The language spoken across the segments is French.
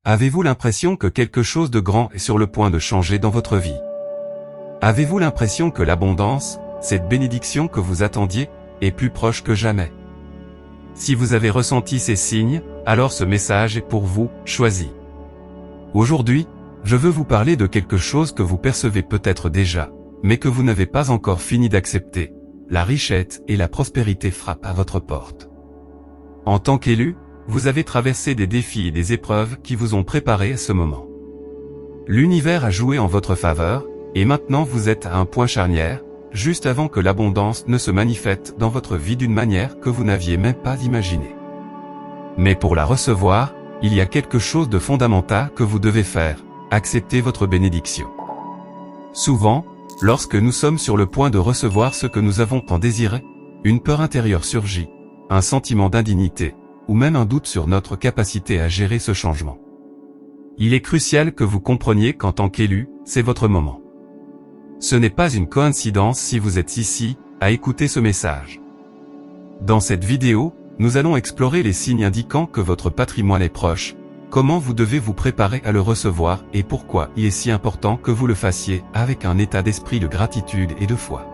Avez-vous l'impression que quelque chose de grand est sur le point de changer dans votre vie? Avez-vous l'impression que l'abondance, cette bénédiction que vous attendiez, est plus proche que jamais? Si vous avez ressenti ces signes, alors ce message est pour vous, choisi. Aujourd'hui, je veux vous parler de quelque chose que vous percevez peut-être déjà, mais que vous n'avez pas encore fini d'accepter. La richesse et la prospérité frappent à votre porte. En tant qu'élu, vous avez traversé des défis et des épreuves qui vous ont préparé à ce moment. L'univers a joué en votre faveur, et maintenant vous êtes à un point charnière, juste avant que l'abondance ne se manifeste dans votre vie d'une manière que vous n'aviez même pas imaginée. Mais pour la recevoir, il y a quelque chose de fondamental que vous devez faire, accepter votre bénédiction. Souvent, lorsque nous sommes sur le point de recevoir ce que nous avons tant désiré, une peur intérieure surgit, un sentiment d'indignité, ou même un doute sur notre capacité à gérer ce changement. Il est crucial que vous compreniez qu'en tant qu'élu, c'est votre moment. Ce n'est pas une coïncidence si vous êtes ici, à écouter ce message. Dans cette vidéo, nous allons explorer les signes indiquant que votre patrimoine est proche, comment vous devez vous préparer à le recevoir et pourquoi il est si important que vous le fassiez avec un état d'esprit de gratitude et de foi.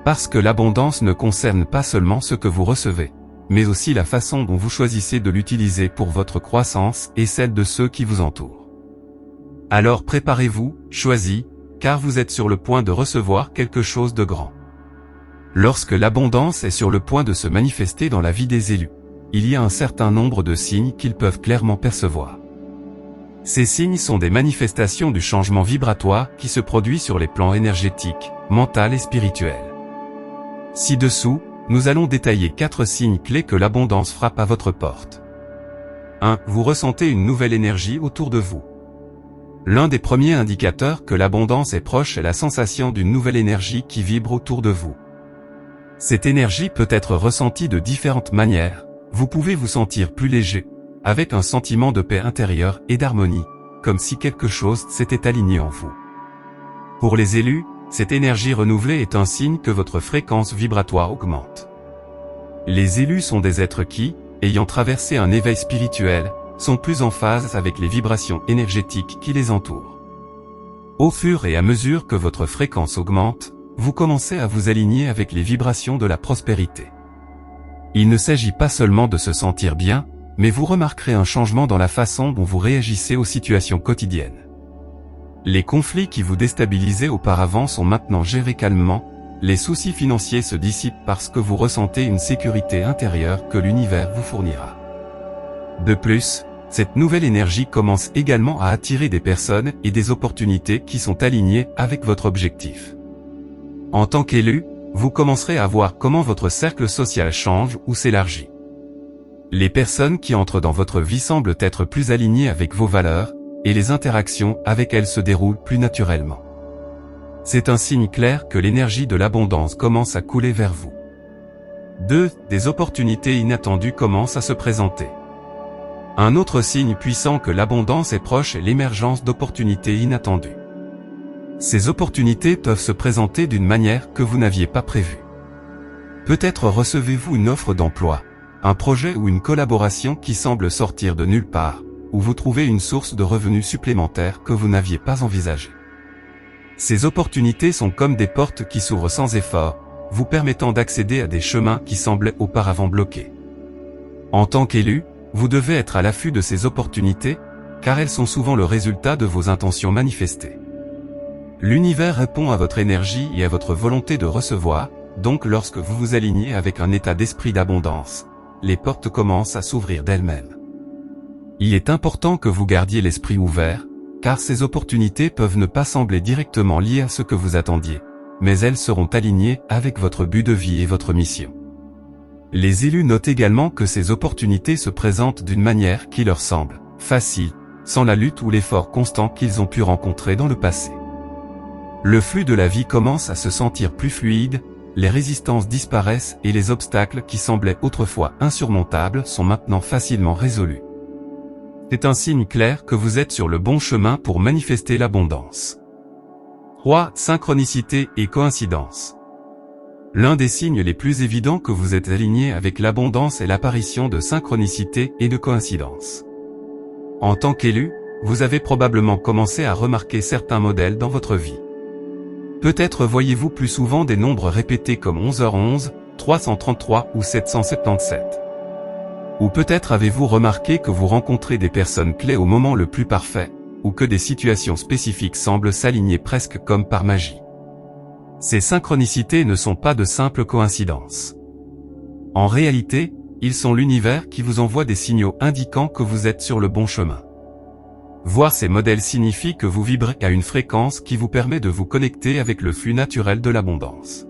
Parce que l'abondance ne concerne pas seulement ce que vous recevez, mais aussi la façon dont vous choisissez de l'utiliser pour votre croissance et celle de ceux qui vous entourent. Alors préparez-vous, choisis, car vous êtes sur le point de recevoir quelque chose de grand. Lorsque l'abondance est sur le point de se manifester dans la vie des élus, il y a un certain nombre de signes qu'ils peuvent clairement percevoir. Ces signes sont des manifestations du changement vibratoire qui se produit sur les plans énergétiques, mental et spirituel. Ci-dessous, nous allons détailler 4 signes clés que l'abondance frappe à votre porte. 1. Vous ressentez une nouvelle énergie autour de vous. L'un des premiers indicateurs que l'abondance est proche est la sensation d'une nouvelle énergie qui vibre autour de vous. Cette énergie peut être ressentie de différentes manières. Vous pouvez vous sentir plus léger, avec un sentiment de paix intérieure et d'harmonie, comme si quelque chose s'était aligné en vous. Pour les élus, cette énergie renouvelée est un signe que votre fréquence vibratoire augmente. Les élus sont des êtres qui, ayant traversé un éveil spirituel, sont plus en phase avec les vibrations énergétiques qui les entourent. Au fur et à mesure que votre fréquence augmente, vous commencez à vous aligner avec les vibrations de la prospérité. Il ne s'agit pas seulement de se sentir bien, mais vous remarquerez un changement dans la façon dont vous réagissez aux situations quotidiennes. Les conflits qui vous déstabilisaient auparavant sont maintenant gérés calmement, les soucis financiers se dissipent parce que vous ressentez une sécurité intérieure que l'univers vous fournira. De plus, cette nouvelle énergie commence également à attirer des personnes et des opportunités qui sont alignées avec votre objectif. En tant qu'élu, vous commencerez à voir comment votre cercle social change ou s'élargit. Les personnes qui entrent dans votre vie semblent être plus alignées avec vos valeurs, et les interactions avec elles se déroulent plus naturellement. C'est un signe clair que l'énergie de l'abondance commence à couler vers vous. 2. Des opportunités inattendues commencent à se présenter. Un autre signe puissant que l'abondance est proche est l'émergence d'opportunités inattendues. Ces opportunités peuvent se présenter d'une manière que vous n'aviez pas prévue. Peut-être recevez-vous une offre d'emploi, un projet ou une collaboration qui semble sortir de nulle part, ou vous trouvez une source de revenus supplémentaires que vous n'aviez pas envisagée. Ces opportunités sont comme des portes qui s'ouvrent sans effort, vous permettant d'accéder à des chemins qui semblaient auparavant bloqués. En tant qu'élu, vous devez être à l'affût de ces opportunités, car elles sont souvent le résultat de vos intentions manifestées. L'univers répond à votre énergie et à votre volonté de recevoir, donc lorsque vous vous alignez avec un état d'esprit d'abondance, les portes commencent à s'ouvrir d'elles-mêmes. Il est important que vous gardiez l'esprit ouvert, car ces opportunités peuvent ne pas sembler directement liées à ce que vous attendiez, mais elles seront alignées avec votre but de vie et votre mission. Les élus notent également que ces opportunités se présentent d'une manière qui leur semble facile, sans la lutte ou l'effort constant qu'ils ont pu rencontrer dans le passé. Le flux de la vie commence à se sentir plus fluide, les résistances disparaissent et les obstacles qui semblaient autrefois insurmontables sont maintenant facilement résolus. C'est un signe clair que vous êtes sur le bon chemin pour manifester l'abondance. 3. Synchronicité et coïncidence. L'un des signes les plus évidents que vous êtes aligné avec l'abondance est l'apparition de synchronicité et de coïncidence. En tant qu'élu, vous avez probablement commencé à remarquer certains modèles dans votre vie. Peut-être voyez-vous plus souvent des nombres répétés comme 11h11, 333 ou 777. Ou peut-être avez-vous remarqué que vous rencontrez des personnes clés au moment le plus parfait, ou que des situations spécifiques semblent s'aligner presque comme par magie. Ces synchronicités ne sont pas de simples coïncidences. En réalité, ils sont l'univers qui vous envoie des signaux indiquant que vous êtes sur le bon chemin. Voir ces modèles signifie que vous vibrez à une fréquence qui vous permet de vous connecter avec le flux naturel de l'abondance.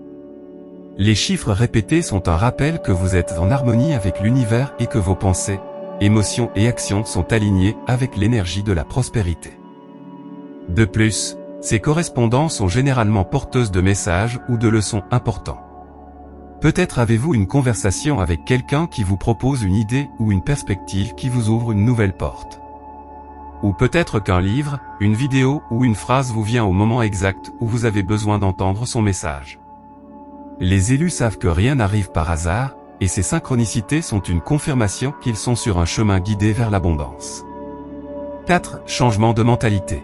Les chiffres répétés sont un rappel que vous êtes en harmonie avec l'univers et que vos pensées, émotions et actions sont alignées avec l'énergie de la prospérité. De plus, ces correspondances sont généralement porteuses de messages ou de leçons importants. Peut-être avez-vous une conversation avec quelqu'un qui vous propose une idée ou une perspective qui vous ouvre une nouvelle porte. Ou peut-être qu'un livre, une vidéo ou une phrase vous vient au moment exact où vous avez besoin d'entendre son message. Les élus savent que rien n'arrive par hasard, et ces synchronicités sont une confirmation qu'ils sont sur un chemin guidé vers l'abondance. 4. Changement de mentalité.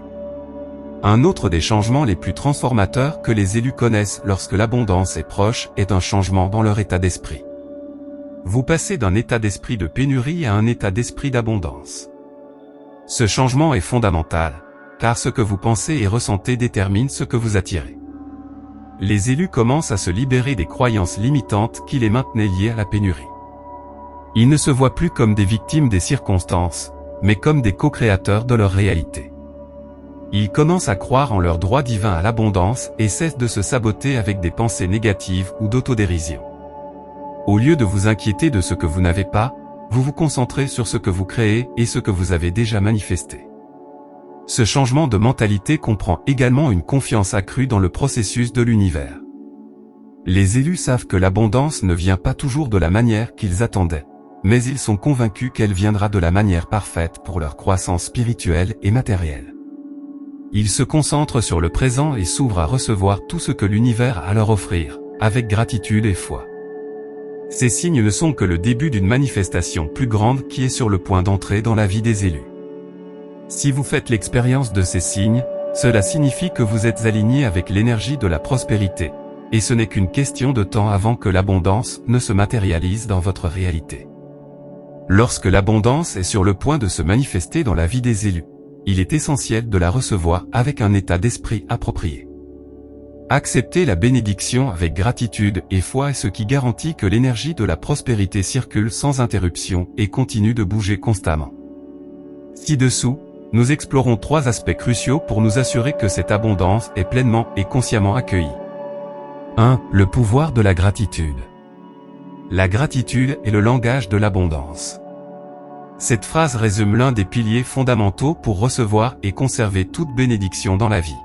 Un autre des changements les plus transformateurs que les élus connaissent lorsque l'abondance est proche est un changement dans leur état d'esprit. Vous passez d'un état d'esprit de pénurie à un état d'esprit d'abondance. Ce changement est fondamental, car ce que vous pensez et ressentez détermine ce que vous attirez. Les élus commencent à se libérer des croyances limitantes qui les maintenaient liés à la pénurie. Ils ne se voient plus comme des victimes des circonstances, mais comme des co-créateurs de leur réalité. Ils commencent à croire en leur droit divin à l'abondance et cessent de se saboter avec des pensées négatives ou d'autodérision. Au lieu de vous inquiéter de ce que vous n'avez pas, vous vous concentrez sur ce que vous créez et ce que vous avez déjà manifesté. Ce changement de mentalité comprend également une confiance accrue dans le processus de l'univers. Les élus savent que l'abondance ne vient pas toujours de la manière qu'ils attendaient, mais ils sont convaincus qu'elle viendra de la manière parfaite pour leur croissance spirituelle et matérielle. Ils se concentrent sur le présent et s'ouvrent à recevoir tout ce que l'univers a à leur offrir, avec gratitude et foi. Ces signes ne sont que le début d'une manifestation plus grande qui est sur le point d'entrer dans la vie des élus. Si vous faites l'expérience de ces signes, cela signifie que vous êtes aligné avec l'énergie de la prospérité, et ce n'est qu'une question de temps avant que l'abondance ne se matérialise dans votre réalité. Lorsque l'abondance est sur le point de se manifester dans la vie des élus, il est essentiel de la recevoir avec un état d'esprit approprié. Accepter la bénédiction avec gratitude et foi est ce qui garantit que l'énergie de la prospérité circule sans interruption et continue de bouger constamment. Ci-dessous, nous explorons 3 aspects cruciaux pour nous assurer que cette abondance est pleinement et consciemment accueillie. 1. Le pouvoir de la gratitude. La gratitude est le langage de l'abondance. Cette phrase résume l'un des piliers fondamentaux pour recevoir et conserver toute bénédiction dans la vie.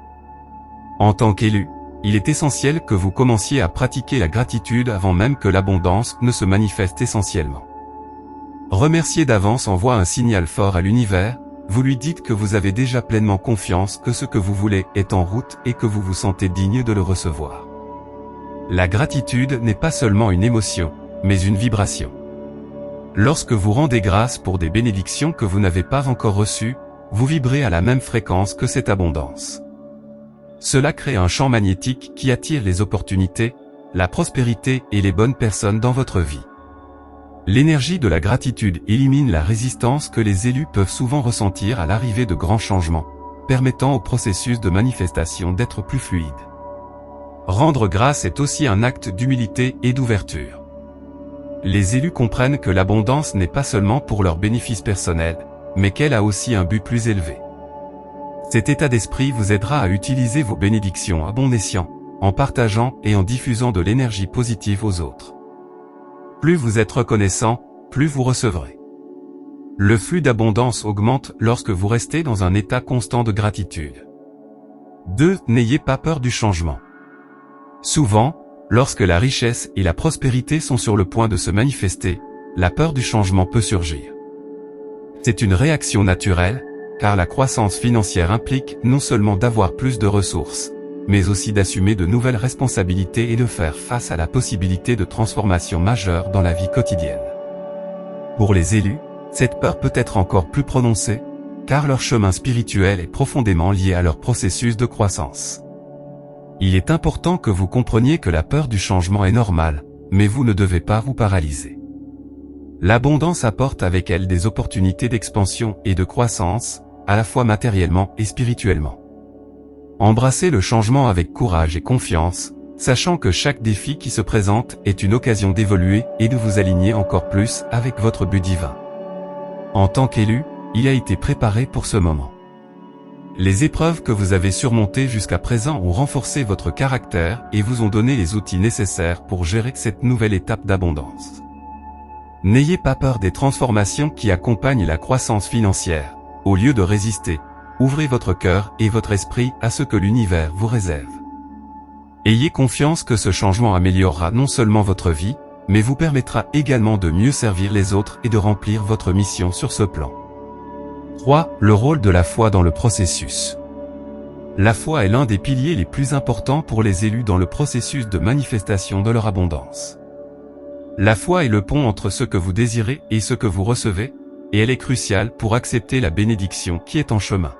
En tant qu'élu, il est essentiel que vous commenciez à pratiquer la gratitude avant même que l'abondance ne se manifeste essentiellement. Remercier d'avance envoie un signal fort à l'univers, vous lui dites que vous avez déjà pleinement confiance que ce que vous voulez est en route et que vous vous sentez digne de le recevoir. La gratitude n'est pas seulement une émotion, mais une vibration. Lorsque vous rendez grâce pour des bénédictions que vous n'avez pas encore reçues, vous vibrez à la même fréquence que cette abondance. Cela crée un champ magnétique qui attire les opportunités, la prospérité et les bonnes personnes dans votre vie. L'énergie de la gratitude élimine la résistance que les élus peuvent souvent ressentir à l'arrivée de grands changements, permettant au processus de manifestation d'être plus fluide. Rendre grâce est aussi un acte d'humilité et d'ouverture. Les élus comprennent que l'abondance n'est pas seulement pour leur bénéfice personnel, mais qu'elle a aussi un but plus élevé. Cet état d'esprit vous aidera à utiliser vos bénédictions à bon escient, en partageant et en diffusant de l'énergie positive aux autres. Plus vous êtes reconnaissant, plus vous recevrez. Le flux d'abondance augmente lorsque vous restez dans un état constant de gratitude. 2. N'ayez pas peur du changement. Souvent, lorsque la richesse et la prospérité sont sur le point de se manifester, la peur du changement peut surgir. C'est une réaction naturelle, car la croissance financière implique non seulement d'avoir plus de ressources, mais aussi d'assumer de nouvelles responsabilités et de faire face à la possibilité de transformations majeures dans la vie quotidienne. Pour les élus, cette peur peut être encore plus prononcée, car leur chemin spirituel est profondément lié à leur processus de croissance. Il est important que vous compreniez que la peur du changement est normale, mais vous ne devez pas vous paralyser. L'abondance apporte avec elle des opportunités d'expansion et de croissance, à la fois matériellement et spirituellement. Embrassez le changement avec courage et confiance, sachant que chaque défi qui se présente est une occasion d'évoluer et de vous aligner encore plus avec votre but divin. En tant qu'élu, il a été préparé pour ce moment. Les épreuves que vous avez surmontées jusqu'à présent ont renforcé votre caractère et vous ont donné les outils nécessaires pour gérer cette nouvelle étape d'abondance. N'ayez pas peur des transformations qui accompagnent la croissance financière. Au lieu de résister, ouvrez votre cœur et votre esprit à ce que l'univers vous réserve. Ayez confiance que ce changement améliorera non seulement votre vie, mais vous permettra également de mieux servir les autres et de remplir votre mission sur ce plan. 3. Le rôle de la foi dans le processus. La foi est l'un des piliers les plus importants pour les élus dans le processus de manifestation de leur abondance. La foi est le pont entre ce que vous désirez et ce que vous recevez, et elle est cruciale pour accepter la bénédiction qui est en chemin.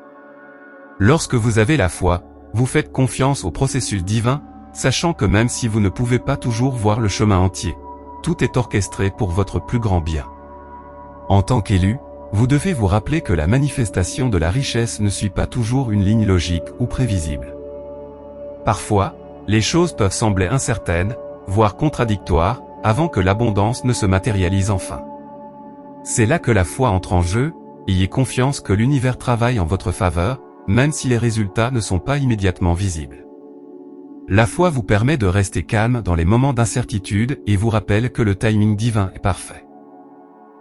Lorsque vous avez la foi, vous faites confiance au processus divin, sachant que même si vous ne pouvez pas toujours voir le chemin entier, tout est orchestré pour votre plus grand bien. En tant qu'élu, vous devez vous rappeler que la manifestation de la richesse ne suit pas toujours une ligne logique ou prévisible. Parfois, les choses peuvent sembler incertaines, voire contradictoires, avant que l'abondance ne se matérialise enfin. C'est là que la foi entre en jeu, ayez confiance que l'univers travaille en votre faveur, même si les résultats ne sont pas immédiatement visibles. La foi vous permet de rester calme dans les moments d'incertitude et vous rappelle que le timing divin est parfait.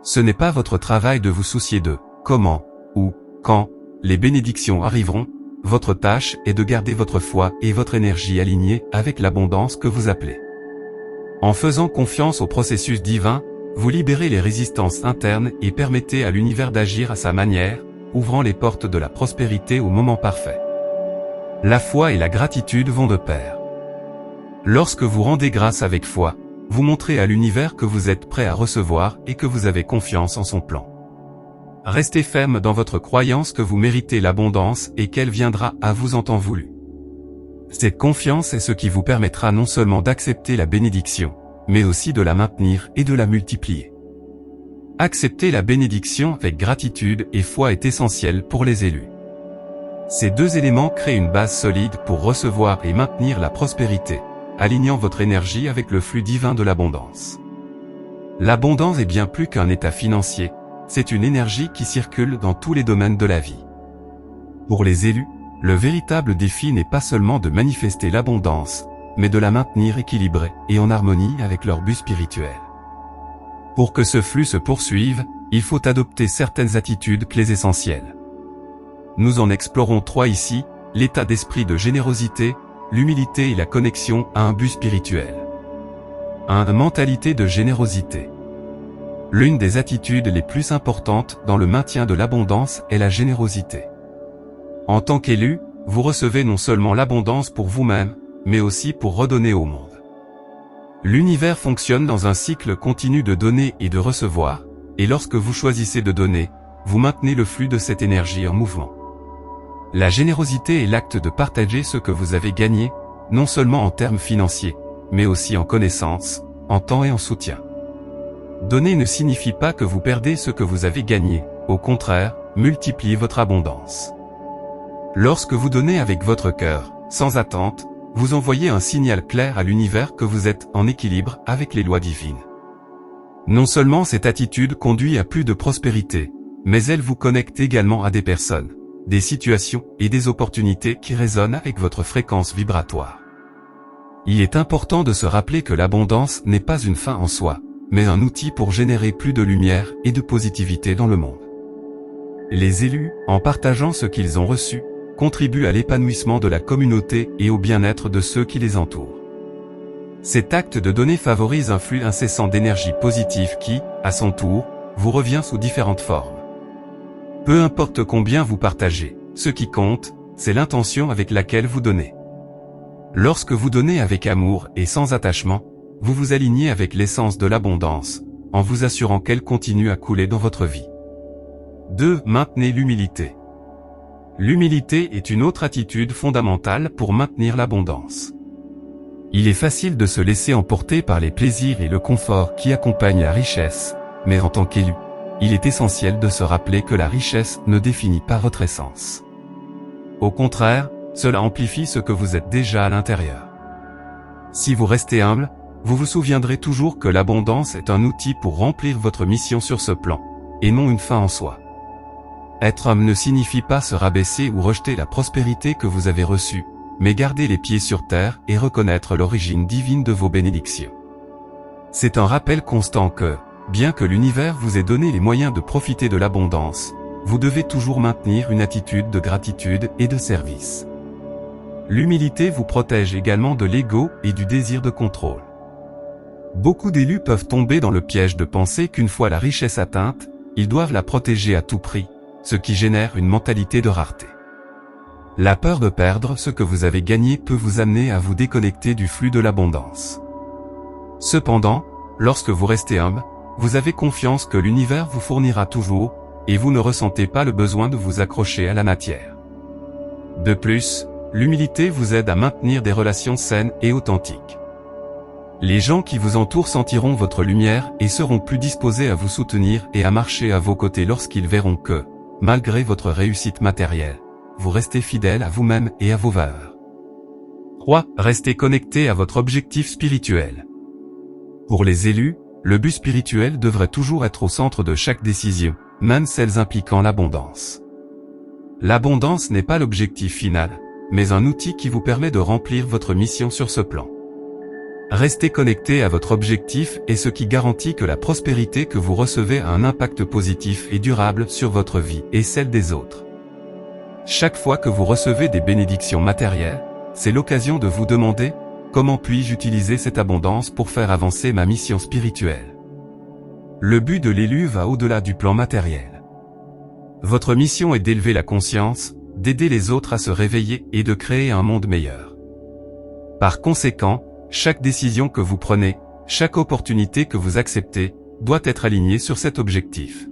Ce n'est pas votre travail de vous soucier de comment ou quand les bénédictions arriveront, votre tâche est de garder votre foi et votre énergie alignées avec l'abondance que vous appelez. En faisant confiance au processus divin, vous libérez les résistances internes et permettez à l'univers d'agir à sa manière, ouvrant les portes de la prospérité au moment parfait. La foi et la gratitude vont de pair. Lorsque vous rendez grâce avec foi, vous montrez à l'univers que vous êtes prêt à recevoir et que vous avez confiance en son plan. Restez ferme dans votre croyance que vous méritez l'abondance et qu'elle viendra à vous en temps voulu. Cette confiance est ce qui vous permettra non seulement d'accepter la bénédiction, mais aussi de la maintenir et de la multiplier. Accepter la bénédiction avec gratitude et foi est essentiel pour les élus. Ces deux éléments créent une base solide pour recevoir et maintenir la prospérité, alignant votre énergie avec le flux divin de l'abondance. L'abondance est bien plus qu'un état financier, c'est une énergie qui circule dans tous les domaines de la vie. Pour les élus, le véritable défi n'est pas seulement de manifester l'abondance, mais de la maintenir équilibrée et en harmonie avec leur but spirituel. Pour que ce flux se poursuive, il faut adopter certaines attitudes clés essentielles. Nous en explorons 3 ici, l'état d'esprit de générosité, l'humilité et la connexion à un but spirituel. 1. Mentalité de générosité. L'une des attitudes les plus importantes dans le maintien de l'abondance est la générosité. En tant qu'élu, vous recevez non seulement l'abondance pour vous-même, mais aussi pour redonner au monde. L'univers fonctionne dans un cycle continu de donner et de recevoir, et lorsque vous choisissez de donner, vous maintenez le flux de cette énergie en mouvement. La générosité est l'acte de partager ce que vous avez gagné, non seulement en termes financiers, mais aussi en connaissances, en temps et en soutien. Donner ne signifie pas que vous perdez ce que vous avez gagné, au contraire, multipliez votre abondance. Lorsque vous donnez avec votre cœur, sans attente, vous envoyez un signal clair à l'univers que vous êtes en équilibre avec les lois divines. Non seulement cette attitude conduit à plus de prospérité, mais elle vous connecte également à des personnes, des situations et des opportunités qui résonnent avec votre fréquence vibratoire. Il est important de se rappeler que l'abondance n'est pas une fin en soi, mais un outil pour générer plus de lumière et de positivité dans le monde. Les élus, en partageant ce qu'ils ont reçu, contribuent à l'épanouissement de la communauté et au bien-être de ceux qui les entourent. Cet acte de donner favorise un flux incessant d'énergie positive qui, à son tour, vous revient sous différentes formes. Peu importe combien vous partagez, ce qui compte, c'est l'intention avec laquelle vous donnez. Lorsque vous donnez avec amour et sans attachement, vous vous alignez avec l'essence de l'abondance, en vous assurant qu'elle continue à couler dans votre vie. 2. Maintenez l'humilité. L'humilité est une autre attitude fondamentale pour maintenir l'abondance. Il est facile de se laisser emporter par les plaisirs et le confort qui accompagnent la richesse, mais en tant qu'élu, il est essentiel de se rappeler que la richesse ne définit pas votre essence. Au contraire, cela amplifie ce que vous êtes déjà à l'intérieur. Si vous restez humble, vous vous souviendrez toujours que l'abondance est un outil pour remplir votre mission sur ce plan, et non une fin en soi. Être homme ne signifie pas se rabaisser ou rejeter la prospérité que vous avez reçue, mais garder les pieds sur terre et reconnaître l'origine divine de vos bénédictions. C'est un rappel constant que, bien que l'univers vous ait donné les moyens de profiter de l'abondance, vous devez toujours maintenir une attitude de gratitude et de service. L'humilité vous protège également de l'ego et du désir de contrôle. Beaucoup d'élus peuvent tomber dans le piège de penser qu'une fois la richesse atteinte, ils doivent la protéger à tout prix, ce qui génère une mentalité de rareté. La peur de perdre ce que vous avez gagné peut vous amener à vous déconnecter du flux de l'abondance. Cependant, lorsque vous restez humble, vous avez confiance que l'univers vous fournira toujours, et vous ne ressentez pas le besoin de vous accrocher à la matière. De plus, l'humilité vous aide à maintenir des relations saines et authentiques. Les gens qui vous entourent sentiront votre lumière et seront plus disposés à vous soutenir et à marcher à vos côtés lorsqu'ils verront que, malgré votre réussite matérielle, vous restez fidèle à vous-même et à vos valeurs. 3. Restez connecté à votre objectif spirituel. Pour les élus, le but spirituel devrait toujours être au centre de chaque décision, même celles impliquant l'abondance. L'abondance n'est pas l'objectif final, mais un outil qui vous permet de remplir votre mission sur ce plan. Rester connecté à votre objectif est ce qui garantit que la prospérité que vous recevez a un impact positif et durable sur votre vie et celle des autres. Chaque fois que vous recevez des bénédictions matérielles, c'est l'occasion de vous demander « Comment puis-je utiliser cette abondance pour faire avancer ma mission spirituelle ?» Le but de l'élu va au-delà du plan matériel. Votre mission est d'élever la conscience, d'aider les autres à se réveiller et de créer un monde meilleur. Par conséquent, chaque décision que vous prenez, chaque opportunité que vous acceptez, doit être alignée sur cet objectif.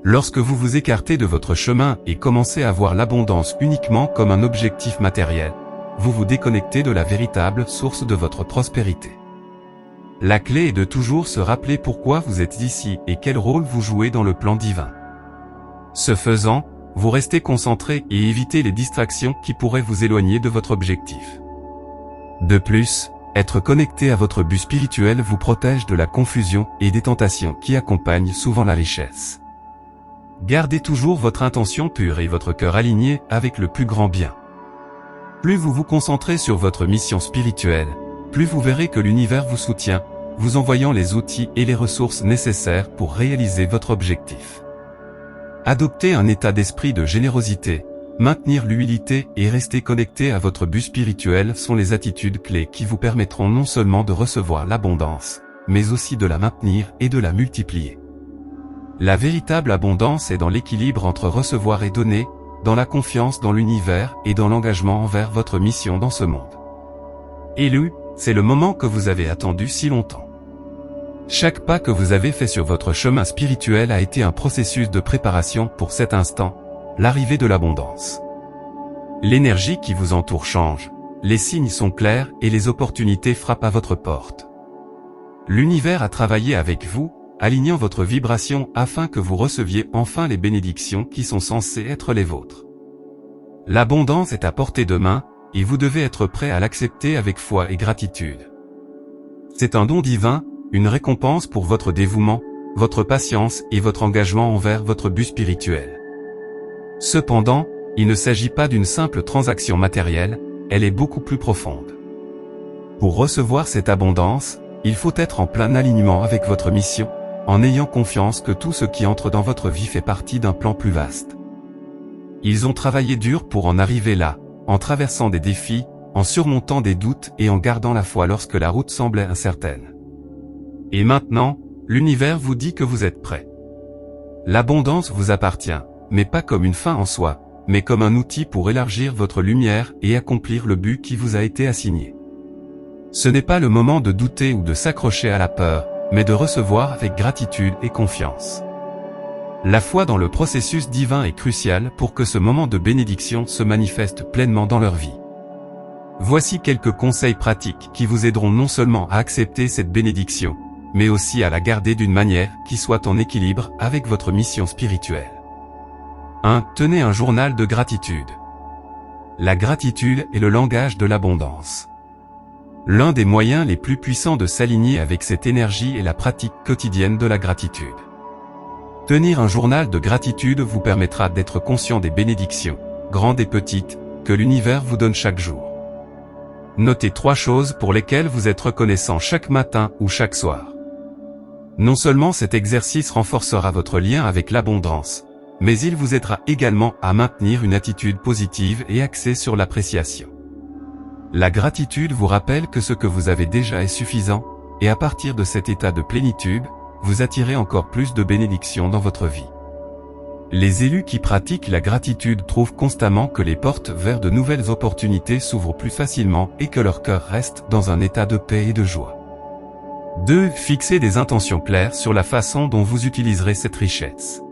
Lorsque vous vous écartez de votre chemin et commencez à voir l'abondance uniquement comme un objectif matériel, vous vous déconnectez de la véritable source de votre prospérité. La clé est de toujours se rappeler pourquoi vous êtes ici et quel rôle vous jouez dans le plan divin. Ce faisant, vous restez concentré et évitez les distractions qui pourraient vous éloigner de votre objectif. De plus, être connecté à votre but spirituel vous protège de la confusion et des tentations qui accompagnent souvent la richesse. Gardez toujours votre intention pure et votre cœur aligné avec le plus grand bien. Plus vous vous concentrez sur votre mission spirituelle, plus vous verrez que l'univers vous soutient, vous envoyant les outils et les ressources nécessaires pour réaliser votre objectif. Adoptez un état d'esprit de générosité, maintenir l'humilité et rester connecté à votre but spirituel sont les attitudes clés qui vous permettront non seulement de recevoir l'abondance, mais aussi de la maintenir et de la multiplier. La véritable abondance est dans l'équilibre entre recevoir et donner, dans la confiance dans l'univers et dans l'engagement envers votre mission dans ce monde. Élu, c'est le moment que vous avez attendu si longtemps. Chaque pas que vous avez fait sur votre chemin spirituel a été un processus de préparation pour cet instant, l'arrivée de l'abondance. L'énergie qui vous entoure change, les signes sont clairs et les opportunités frappent à votre porte. L'univers a travaillé avec vous, alignant votre vibration afin que vous receviez enfin les bénédictions qui sont censées être les vôtres. L'abondance est à portée de main, et vous devez être prêt à l'accepter avec foi et gratitude. C'est un don divin, une récompense pour votre dévouement, votre patience et votre engagement envers votre but spirituel. Cependant, il ne s'agit pas d'une simple transaction matérielle, elle est beaucoup plus profonde. Pour recevoir cette abondance, il faut être en plein alignement avec votre mission, en ayant confiance que tout ce qui entre dans votre vie fait partie d'un plan plus vaste. Ils ont travaillé dur pour en arriver là, en traversant des défis, en surmontant des doutes et en gardant la foi lorsque la route semblait incertaine. Et maintenant, l'univers vous dit que vous êtes prêt. L'abondance vous appartient, mais pas comme une fin en soi, mais comme un outil pour élargir votre lumière et accomplir le but qui vous a été assigné. Ce n'est pas le moment de douter ou de s'accrocher à la peur, mais de recevoir avec gratitude et confiance. La foi dans le processus divin est cruciale pour que ce moment de bénédiction se manifeste pleinement dans leur vie. Voici quelques conseils pratiques qui vous aideront non seulement à accepter cette bénédiction, mais aussi à la garder d'une manière qui soit en équilibre avec votre mission spirituelle. 1. Tenez un journal de gratitude. La gratitude est le langage de l'abondance. L'un des moyens les plus puissants de s'aligner avec cette énergie est la pratique quotidienne de la gratitude. Tenir un journal de gratitude vous permettra d'être conscient des bénédictions, grandes et petites, que l'univers vous donne chaque jour. Notez 3 choses pour lesquelles vous êtes reconnaissant chaque matin ou chaque soir. Non seulement cet exercice renforcera votre lien avec l'abondance, mais il vous aidera également à maintenir une attitude positive et axée sur l'appréciation. La gratitude vous rappelle que ce que vous avez déjà est suffisant, et à partir de cet état de plénitude, vous attirez encore plus de bénédictions dans votre vie. Les élus qui pratiquent la gratitude trouvent constamment que les portes vers de nouvelles opportunités s'ouvrent plus facilement et que leur cœur reste dans un état de paix et de joie. 2. Fixez des intentions claires sur la façon dont vous utiliserez cette richesse.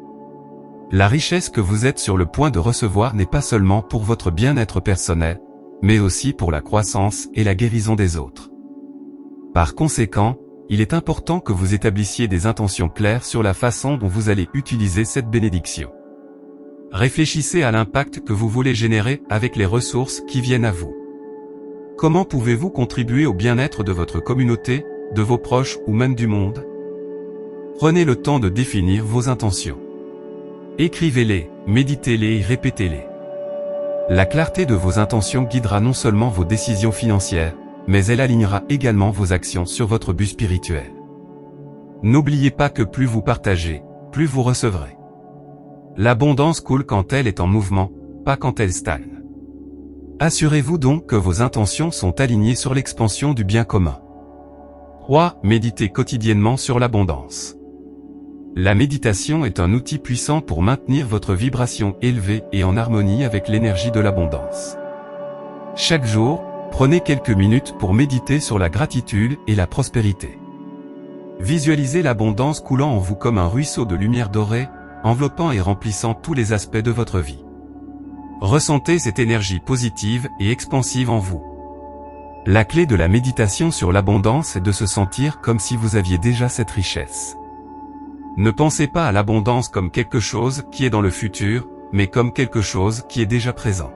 La richesse que vous êtes sur le point de recevoir n'est pas seulement pour votre bien-être personnel, mais aussi pour la croissance et la guérison des autres. Par conséquent, il est important que vous établissiez des intentions claires sur la façon dont vous allez utiliser cette bénédiction. Réfléchissez à l'impact que vous voulez générer avec les ressources qui viennent à vous. Comment pouvez-vous contribuer au bien-être de votre communauté, de vos proches ou même du monde? Prenez le temps de définir vos intentions. Écrivez-les, méditez-les et répétez-les. La clarté de vos intentions guidera non seulement vos décisions financières, mais elle alignera également vos actions sur votre but spirituel. N'oubliez pas que plus vous partagez, plus vous recevrez. L'abondance coule quand elle est en mouvement, pas quand elle stagne. Assurez-vous donc que vos intentions sont alignées sur l'expansion du bien commun. 3. Méditez quotidiennement sur l'abondance. La méditation est un outil puissant pour maintenir votre vibration élevée et en harmonie avec l'énergie de l'abondance. Chaque jour, prenez quelques minutes pour méditer sur la gratitude et la prospérité. Visualisez l'abondance coulant en vous comme un ruisseau de lumière dorée, enveloppant et remplissant tous les aspects de votre vie. Ressentez cette énergie positive et expansive en vous. La clé de la méditation sur l'abondance est de se sentir comme si vous aviez déjà cette richesse. Ne pensez pas à l'abondance comme quelque chose qui est dans le futur, mais comme quelque chose qui est déjà présent.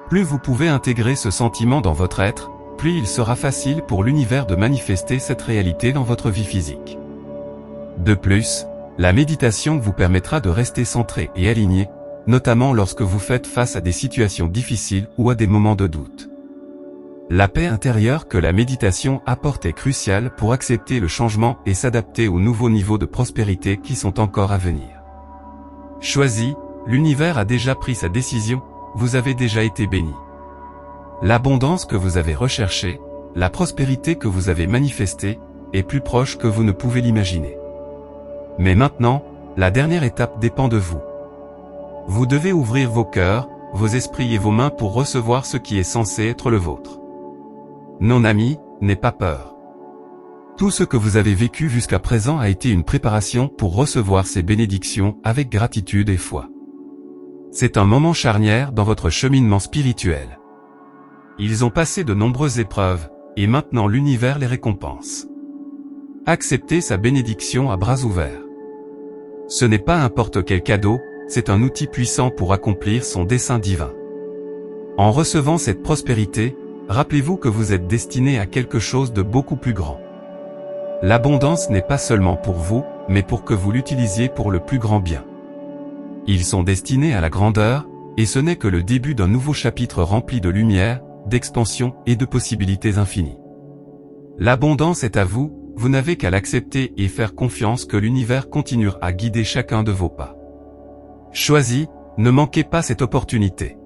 Plus vous pouvez intégrer ce sentiment dans votre être, plus il sera facile pour l'univers de manifester cette réalité dans votre vie physique. De plus, la méditation vous permettra de rester centré et aligné, notamment lorsque vous faites face à des situations difficiles ou à des moments de doute. La paix intérieure que la méditation apporte est cruciale pour accepter le changement et s'adapter aux nouveaux niveaux de prospérité qui sont encore à venir. Choisi, l'univers a déjà pris sa décision, vous avez déjà été béni. L'abondance que vous avez recherchée, la prospérité que vous avez manifestée, est plus proche que vous ne pouvez l'imaginer. Mais maintenant, la dernière étape dépend de vous. Vous devez ouvrir vos cœurs, vos esprits et vos mains pour recevoir ce qui est censé être le vôtre. Non ami, n'aie pas peur. Tout ce que vous avez vécu jusqu'à présent a été une préparation pour recevoir ces bénédictions avec gratitude et foi. C'est un moment charnière dans votre cheminement spirituel. Ils ont passé de nombreuses épreuves, et maintenant l'univers les récompense. Acceptez sa bénédiction à bras ouverts. Ce n'est pas n'importe quel cadeau, c'est un outil puissant pour accomplir son dessein divin. En recevant cette prospérité, rappelez-vous que vous êtes destiné à quelque chose de beaucoup plus grand. L'abondance n'est pas seulement pour vous, mais pour que vous l'utilisiez pour le plus grand bien. Ils sont destinés à la grandeur, et ce n'est que le début d'un nouveau chapitre rempli de lumière, d'expansion et de possibilités infinies. L'abondance est à vous, vous n'avez qu'à l'accepter et faire confiance que l'univers continuera à guider chacun de vos pas. Choisi, ne manquez pas cette opportunité.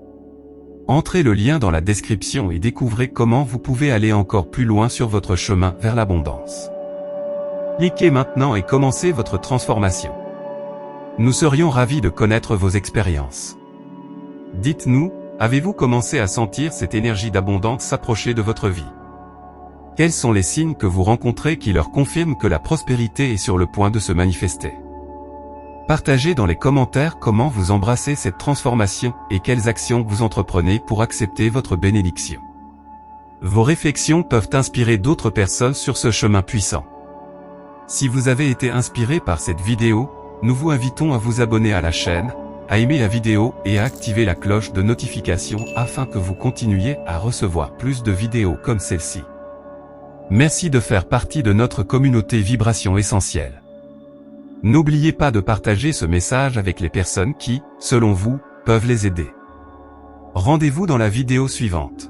Entrez le lien dans la description et découvrez comment vous pouvez aller encore plus loin sur votre chemin vers l'abondance. Cliquez maintenant et commencez votre transformation. Nous serions ravis de connaître vos expériences. Dites-nous, avez-vous commencé à sentir cette énergie d'abondance s'approcher de votre vie? Quels sont les signes que vous rencontrez qui leur confirment que la prospérité est sur le point de se manifester? Partagez dans les commentaires comment vous embrassez cette transformation et quelles actions vous entreprenez pour accepter votre bénédiction. Vos réflexions peuvent inspirer d'autres personnes sur ce chemin puissant. Si vous avez été inspiré par cette vidéo, nous vous invitons à vous abonner à la chaîne, à aimer la vidéo et à activer la cloche de notification afin que vous continuiez à recevoir plus de vidéos comme celle-ci. Merci de faire partie de notre communauté Vibration Essentielle. N'oubliez pas de partager ce message avec les personnes qui, selon vous, peuvent les aider. Rendez-vous dans la vidéo suivante.